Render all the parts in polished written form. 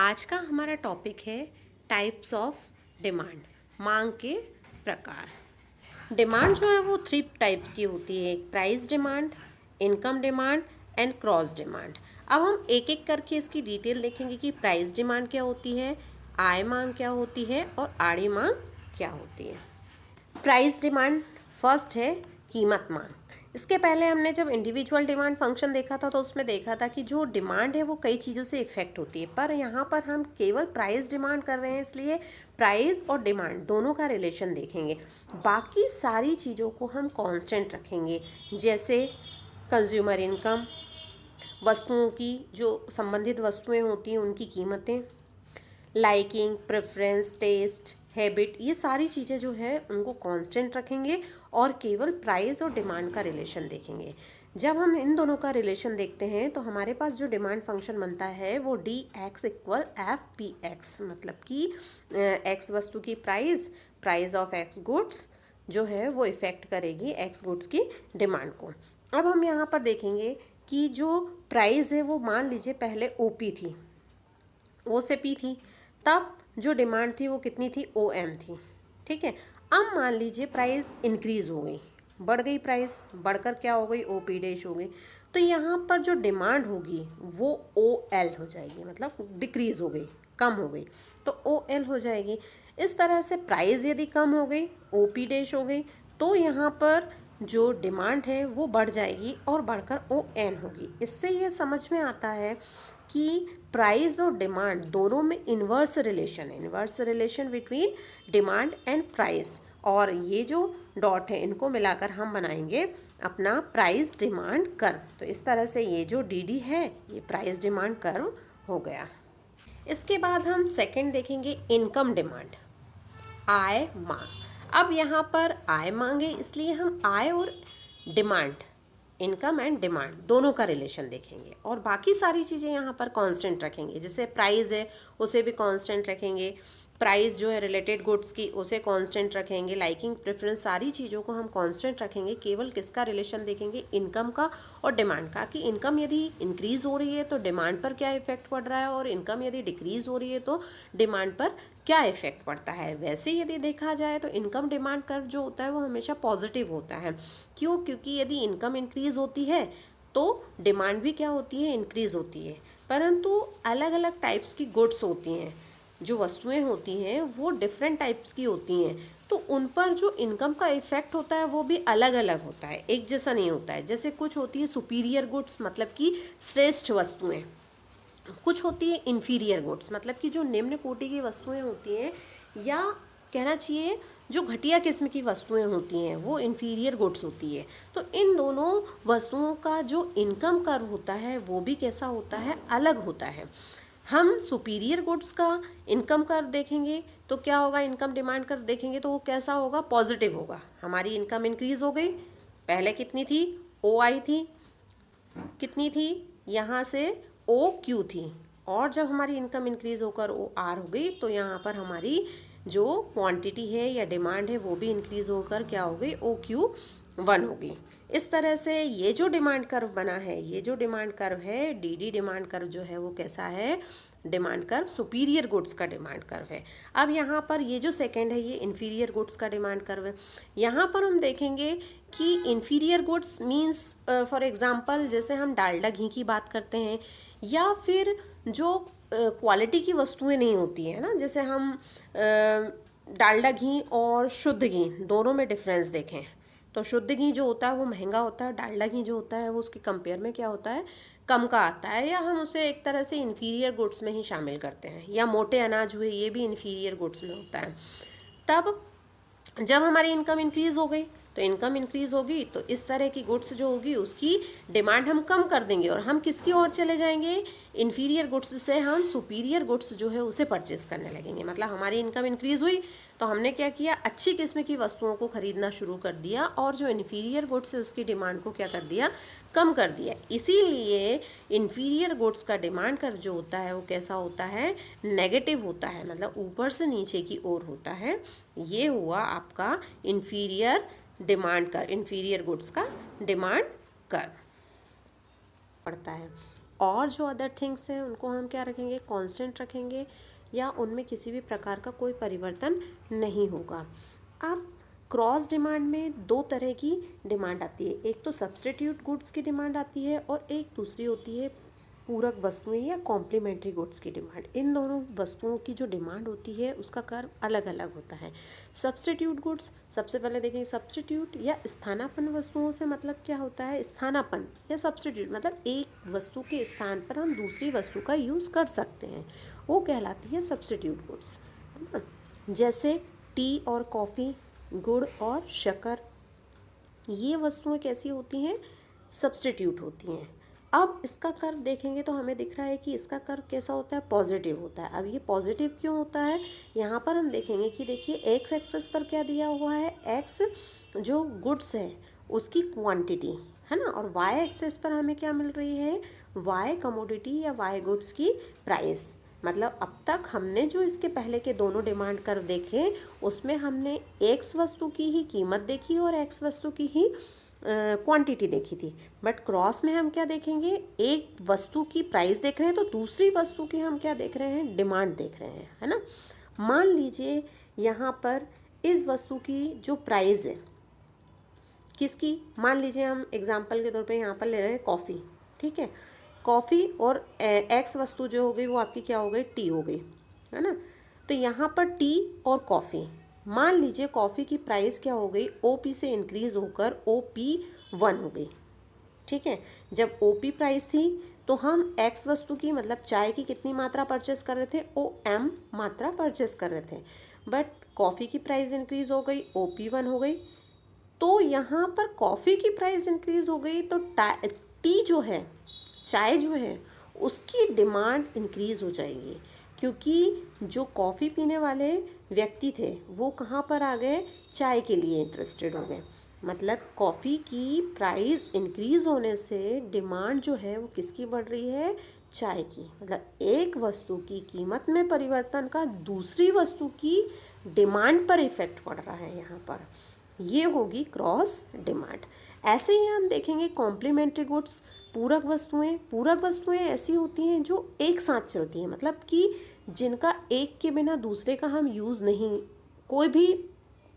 आज का हमारा टॉपिक है टाइप्स ऑफ डिमांड, मांग के प्रकार। डिमांड जो है वो 3 टाइप्स की होती है, एक price demand, income demand and cross demand. अब हम एक एक करके इसकी डिटेल देखेंगे कि प्राइस डिमांड क्या होती है, आय मांग क्या होती है और आड़ी मांग क्या होती है। प्राइस डिमांड फर्स्ट है कीमत मांग। इसके पहले हमने जब इंडिविजुअल डिमांड फंक्शन देखा था तो उसमें देखा था कि जो डिमांड है वो कई चीज़ों से इफेक्ट होती है, पर यहाँ पर हम केवल प्राइस डिमांड कर रहे हैं, इसलिए प्राइस और डिमांड दोनों का रिलेशन देखेंगे। बाकी सारी चीज़ों को हम कांस्टेंट रखेंगे, जैसे कंज्यूमर इनकम, वस्तुओं की जो संबंधित वस्तुएं होती हैं उनकी कीमतें, लाइकिंग, प्रेफरेंस, टेस्ट, हैबिट, ये सारी चीज़ें जो है उनको कांस्टेंट रखेंगे और केवल प्राइस और डिमांड का रिलेशन देखेंगे। जब हम इन दोनों का रिलेशन देखते हैं तो हमारे पास जो डिमांड फंक्शन बनता है वो dx equal F P x, मतलब कि एक्स वस्तु की प्राइस ऑफ एक्स गुड्स जो है वो इफ़ेक्ट करेगी एक्स गुड्स की डिमांड को। अब हम यहाँ पर देखेंगे कि जो प्राइस है वो मान लीजिए पहले OP थी, ओ से पी थी, तब जो डिमांड थी वो कितनी थी, OM थी। ठीक है, अब मान लीजिए प्राइस इंक्रीज़ हो गई, बढ़ गई प्राइस, बढ़कर क्या हो गई, OP डैश हो गई, तो यहाँ पर जो डिमांड होगी वो OL हो जाएगी, मतलब डिक्रीज़ हो गई, कम हो गई, तो OL हो जाएगी। इस तरह से प्राइस यदि कम हो गई, OP डैश हो गई, तो यहाँ पर जो डिमांड है वो बढ़ जाएगी और बढ़कर ON होगी। इससे ये समझ में आता है कि प्राइस और डिमांड दोनों में inverse relation between demand and price, और ये जो डॉट है इनको मिलाकर हम बनाएंगे अपना प्राइस डिमांड कर्व। तो इस तरह से ये जो DD है ये प्राइस डिमांड कर्व हो गया। इसके बाद हम सेकंड देखेंगे इनकम डिमांड, आय मांग। अब यहाँ पर आय मांगे, इसलिए हम आय और डिमांड, इनकम एंड डिमांड दोनों का रिलेशन देखेंगे और बाकी सारी चीज़ें यहाँ पर कांस्टेंट रखेंगे। जैसे प्राइस है उसे भी कांस्टेंट रखेंगे, प्राइस जो है रिलेटेड गुड्स की उसे कांस्टेंट रखेंगे, लाइकिंग, प्रेफरेंस, सारी चीज़ों को हम कांस्टेंट रखेंगे। केवल किसका रिलेशन देखेंगे, इनकम का और डिमांड का, कि इनकम यदि इंक्रीज़ हो रही है तो डिमांड पर क्या इफेक्ट पड़ रहा है और इनकम यदि डिक्रीज़ हो रही है तो डिमांड पर क्या इफेक्ट पड़ता है। वैसे यदि देखा जाए तो इनकम डिमांड कर्व जो होता है वो हमेशा पॉजिटिव होता है। क्यों? क्योंकि यदि इनकम इंक्रीज़ होती है तो डिमांड भी क्या होती है, इंक्रीज़ होती है। परंतु अलग अलग टाइप्स की गुड्स होती हैं, जो वस्तुएं होती हैं वो डिफरेंट टाइप्स की होती हैं, तो उन पर जो इनकम का इफेक्ट होता है वो भी अलग अलग होता है, एक जैसा नहीं होता है। जैसे कुछ होती है सुपीरियर गुड्स, मतलब कि श्रेष्ठ वस्तुएं, कुछ होती है इन्फीरियर गुड्स, मतलब कि जो निम्न कोटि की वस्तुएं होती हैं, या कहना चाहिए जो घटिया किस्म की वस्तुएं होती हैं वो इन्फीरियर गुड्स होती है। तो इन दोनों वस्तुओं का जो इनकम कर्व होता है वो भी कैसा होता है, अलग होता है। हम सुपीरियर गुड्स का इनकम कर्व देखेंगे तो क्या होगा, इनकम डिमांड कर्व देखेंगे तो वो कैसा होगा, पॉजिटिव होगा। हमारी इनकम इंक्रीज हो गई, पहले कितनी थी, OI थी, कितनी थी, यहाँ से OQ थी, और जब हमारी इनकम इंक्रीज होकर OR हो गई तो यहाँ पर हमारी जो क्वांटिटी है या डिमांड है वो भी इंक्रीज होकर क्या हो गई, OQ1 होगी। इस तरह से ये जो डिमांड कर्व बना है, ये जो डिमांड कर्व है DD डिमांड कर्व जो है वो कैसा है, डिमांड कर्व सुपीरियर गुड्स का डिमांड कर्व है। अब यहाँ पर ये जो सेकंड है ये इन्फीरियर गुड्स का डिमांड कर्व है। यहाँ पर हम देखेंगे कि inferior goods means for example जैसे हम डालडा घी की बात करते हैं, या फिर जो क्वालिटी की वस्तुएं नहीं होती है ना, जैसे हम डालडा घी और शुद्ध घी दोनों में डिफरेंस देखें तो शुद्ध घी जो होता है वो महंगा होता है, डालडा घी जो होता है वो उसके कंपेयर में क्या होता है, कम का आता है, या हम उसे एक तरह से इन्फीरियर गुड्स में ही शामिल करते हैं। या मोटे अनाज हुए, ये भी इन्फीरियर गुड्स में होता है। तब जब हमारी इनकम इंक्रीज़ हो गई तो इनकम इंक्रीज़ होगी तो इस तरह की गुड्स जो होगी उसकी डिमांड हम कम कर देंगे और हम किसकी ओर चले जाएंगे, इन्फीरियर गुड्स से हम सुपीरियर गुड्स जो है उसे परचेस करने लगेंगे। मतलब हमारी इनकम इंक्रीज़ हुई तो हमने क्या किया, अच्छी किस्म की वस्तुओं को खरीदना शुरू कर दिया और जो इन्फीरियर गुड्स है उसकी डिमांड को क्या कर दिया, कम कर दिया। इसीलिए इन्फीरियर गुड्स का डिमांड कर जो होता है वो कैसा होता है, नेगेटिव होता है, मतलब ऊपर से नीचे की ओर होता है। ये हुआ आपका इन्फीरियर डिमांड कर, इन्फीरियर गुड्स का डिमांड कर पड़ता है। और जो अदर थिंग्स हैं उनको हम क्या रखेंगे, कांस्टेंट रखेंगे, या उनमें किसी भी प्रकार का कोई परिवर्तन नहीं होगा। अब क्रॉस डिमांड में दो तरह की डिमांड आती है, एक तो सब्स्टिट्यूट गुड्स की डिमांड आती है और एक दूसरी होती है पूरक वस्तुएं या कॉम्प्लीमेंट्री गुड्स की डिमांड। इन दोनों वस्तुओं की जो डिमांड होती है उसका कर्व अलग अलग होता है। सब्स्टिट्यूट गुड्स, सबसे पहले देखेंगे सब्स्टिट्यूट या स्थानापन्न वस्तुओं से मतलब क्या होता है, स्थानापन्न या सब्स्टिट्यूट मतलब एक वस्तु के स्थान पर हम दूसरी वस्तु का यूज़ कर सकते हैं, वो कहलाती है सब्स्टिट्यूट गुड्स, है ना। जैसे टी और कॉफ़ी, गुड़ और शक्कर, ये वस्तुएं कैसी होती हैं, सब्स्टिट्यूट होती हैं। अब इसका कर्व देखेंगे तो हमें दिख रहा है कि इसका कर्व कैसा होता है, पॉजिटिव होता है। अब ये पॉजिटिव क्यों होता है, यहाँ पर हम देखेंगे कि देखिए एक्स एक्सेस पर क्या दिया हुआ है, एक्स जो गुड्स है उसकी क्वांटिटी, है ना, और वाई एक्सेस पर हमें क्या मिल रही है, वाई कमोडिटी या वाई गुड्स की प्राइस। मतलब अब तक हमने जो इसके पहले के दोनों डिमांड कर्व देखे उसमें हमने एक्स वस्तु की ही कीमत देखी और एक्स वस्तु की ही क्वांटिटी देखी थी, बट क्रॉस में हम क्या देखेंगे, एक वस्तु की प्राइस देख रहे हैं तो दूसरी वस्तु की हम क्या देख रहे हैं, डिमांड देख रहे हैं, है ना। मान लीजिए यहाँ पर इस वस्तु की जो प्राइस है, किसकी, मान लीजिए हम एग्जांपल के तौर पे यहाँ पर ले रहे हैं कॉफ़ी, ठीक है, कॉफ़ी और एक्स वस्तु जो हो गई वो आपकी क्या हो गई, टी हो गई, है ना। तो यहाँ पर टी और कॉफ़ी, मान लीजिए कॉफ़ी की प्राइस क्या हो गई, ओपी से इंक्रीज़ होकर OP1 हो गई, ठीक है। जब OP प्राइस थी तो हम एक्स वस्तु की मतलब चाय की कितनी मात्रा परचेस कर रहे थे, OM मात्रा परचेस कर रहे थे, बट कॉफ़ी की प्राइस इंक्रीज़ हो गई, OP1 हो गई। तो यहाँ पर कॉफ़ी की प्राइस इंक्रीज़ हो गई तो टी जो है, चाय जो है, उसकी डिमांड इंक्रीज़ हो जाएगी, क्योंकि जो कॉफ़ी पीने वाले व्यक्ति थे वो कहाँ पर आ गए, चाय के लिए इंटरेस्टेड हो गए। मतलब कॉफ़ी की प्राइस इंक्रीज़ होने से डिमांड जो है वो किसकी बढ़ रही है, चाय की। मतलब एक वस्तु की कीमत में परिवर्तन का दूसरी वस्तु की डिमांड पर इफ़ेक्ट पड़ रहा है यहाँ पर, ये होगी क्रॉस डिमांड। ऐसे ही हम देखेंगे कॉम्प्लीमेंट्री गुड्स, पूरक वस्तुएं। पूरक वस्तुएं ऐसी होती हैं जो एक साथ चलती हैं, मतलब कि जिनका एक के बिना दूसरे का हम यूज़ नहीं, कोई भी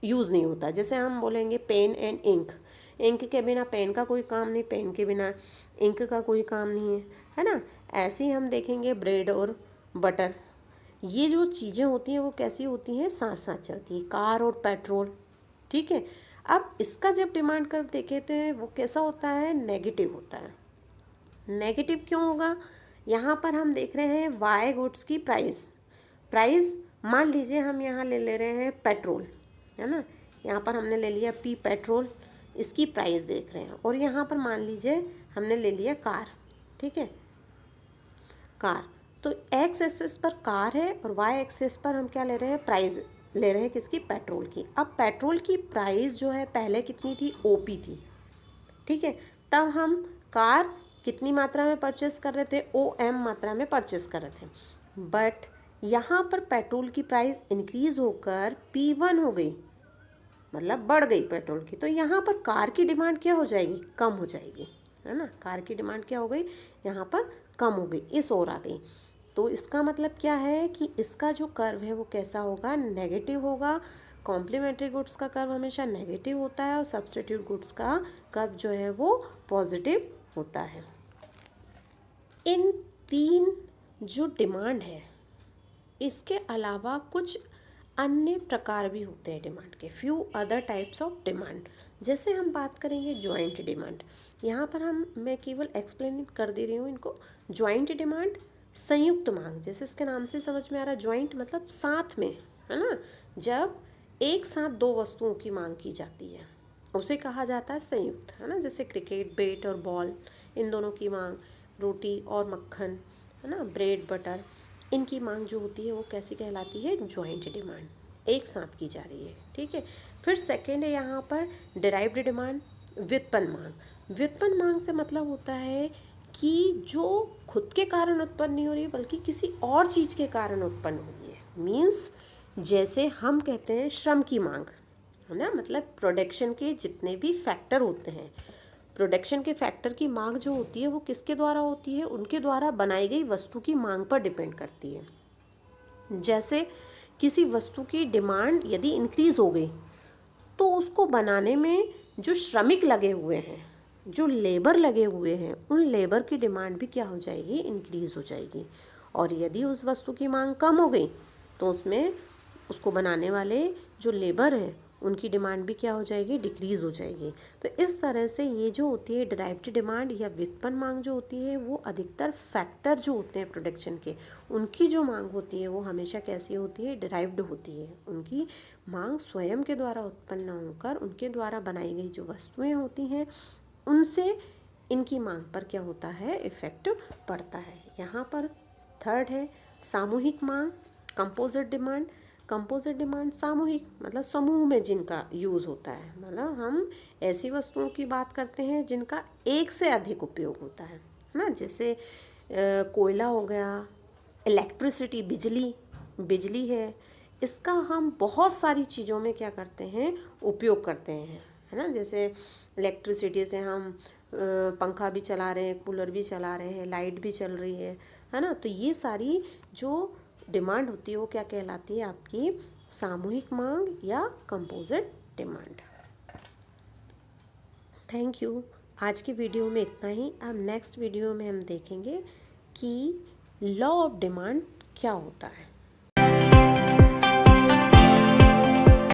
यूज़ नहीं होता। जैसे हम बोलेंगे पेन एंड इंक, इंक के बिना पेन का कोई काम नहीं, पेन के बिना इंक का कोई काम नहीं है, है ना। ऐसे ही हम देखेंगे ब्रेड और बटर, ये जो चीज़ें होती हैं वो कैसी होती हैं, साथ साथ चलती है। कार और पेट्रोल, ठीक है। अब इसका जब डिमांड कर्व देखें तो वो कैसा होता है, नेगेटिव होता है। नेगेटिव क्यों होगा, यहाँ पर हम देख रहे हैं वाई गुड्स की प्राइस मान लीजिए हम यहाँ ले रहे हैं पेट्रोल, है ना, यहाँ पर हमने ले लिया पी पेट्रोल, इसकी प्राइस देख रहे हैं, और यहाँ पर मान लीजिए हमने ले लिया कार, ठीक है, कार। तो एक्स एक्सेस पर कार है और वाई एक्सेस पर हम क्या ले रहे हैं, प्राइस ले रहे हैं किसकी, पेट्रोल की। अब पेट्रोल की प्राइस जो है पहले कितनी थी, OP थी, ठीक है। तब हम कार कितनी मात्रा में परचेस कर रहे थे, OM मात्रा में परचेस कर रहे थे, बट यहाँ पर पेट्रोल की प्राइस इंक्रीज होकर P1 हो गई, मतलब बढ़ गई पेट्रोल की। तो यहाँ पर कार की डिमांड क्या हो जाएगी, कम हो जाएगी, है ना। कार की डिमांड क्या हो गई, यहाँ पर कम हो गई, इस ओर आ गई। तो इसका मतलब क्या है कि इसका जो कर्व है वो कैसा होगा, नेगेटिव होगा। कॉम्प्लीमेंट्री गुड्स का कर्व हमेशा नेगेटिव होता है और सब्स्टिट्यूट गुड्स का कर्व जो है वो पॉजिटिव होता है। इन तीन जो डिमांड है, इसके अलावा कुछ अन्य प्रकार भी होते हैं डिमांड के, few other types of demand. जैसे हम बात करेंगे जॉइंट डिमांड, यहाँ पर मैं केवल एक्सप्लेन कर दे रही हूँ इनको। जॉइंट डिमांड, संयुक्त मांग, जैसे इसके नाम से समझ में आ रहा है, जॉइंट मतलब साथ में, है ना। जब एक साथ दो वस्तुओं की मांग की जाती है उसे कहा जाता है संयुक्त, है ना। जैसे क्रिकेट बैट और बॉल, इन दोनों की मांग, रोटी और मक्खन, है ना, ब्रेड बटर, इनकी मांग जो होती है वो कैसी कहलाती है, जॉइंट डिमांड, एक साथ की जा रही है, ठीक है। फिर सेकेंड है यहाँ पर डिराइव्ड डिमांड, व्युत्पन्न मांग। व्युत्पन्न मांग से मतलब होता है कि जो खुद के कारण उत्पन्न नहीं हो रही है बल्कि किसी और चीज़ के कारण उत्पन्न हुई है। मीन्स जैसे हम कहते हैं श्रम की मांग, है ना, मतलब प्रोडक्शन के जितने भी फैक्टर होते हैं प्रोडक्शन के फैक्टर की मांग जो होती है वो किसके द्वारा होती है, उनके द्वारा बनाई गई वस्तु की मांग पर डिपेंड करती है। जैसे किसी वस्तु की डिमांड यदि इंक्रीज हो गई तो उसको बनाने में जो श्रमिक लगे हुए हैं, जो लेबर लगे हुए हैं, उन लेबर की डिमांड भी क्या हो जाएगी, इंक्रीज हो जाएगी। और यदि उस वस्तु की मांग कम हो गई तो उसमें उसको बनाने वाले जो लेबर है उनकी डिमांड भी क्या हो जाएगी, डिक्रीज़ हो जाएगी। तो इस तरह से ये जो होती है डायरेक्ट डिमांड या व्युत्पन्न मांग जो होती है वो अधिकतर फैक्टर जो होते हैं प्रोडक्शन के, उनकी जो मांग होती है वो हमेशा कैसी होती है, डिराइव्ड होती है। उनकी मांग स्वयं के द्वारा उत्पन्न होकर उनके द्वारा बनाई गई जो वस्तुएं होती हैं उनसे इनकी मांग पर क्या होता है, इफेक्ट पड़ता है। यहाँ पर थर्ड है सामूहिक मांग, कंपोजिट डिमांड। कंपोजिट डिमांड सामूहिक मतलब समूह में जिनका यूज़ होता है, मतलब हम ऐसी वस्तुओं की बात करते हैं जिनका एक से अधिक उपयोग होता है ना। जैसे कोयला हो गया, इलेक्ट्रिसिटी बिजली है, इसका हम बहुत सारी चीज़ों में क्या करते हैं, उपयोग करते हैं, है ना। जैसे इलेक्ट्रिसिटी से हम पंखा भी चला रहे हैं, कूलर भी चला रहे हैं, लाइट भी चल रही है ना। तो ये सारी जो डिमांड होती है वो क्या कहलाती है, आपकी सामूहिक मांग या कंपोजिट डिमांड। Thank you. आज की वीडियो में इतना ही। अब नेक्स्ट वीडियो में हम देखेंगे कि लॉ ऑफ डिमांड क्या होता है।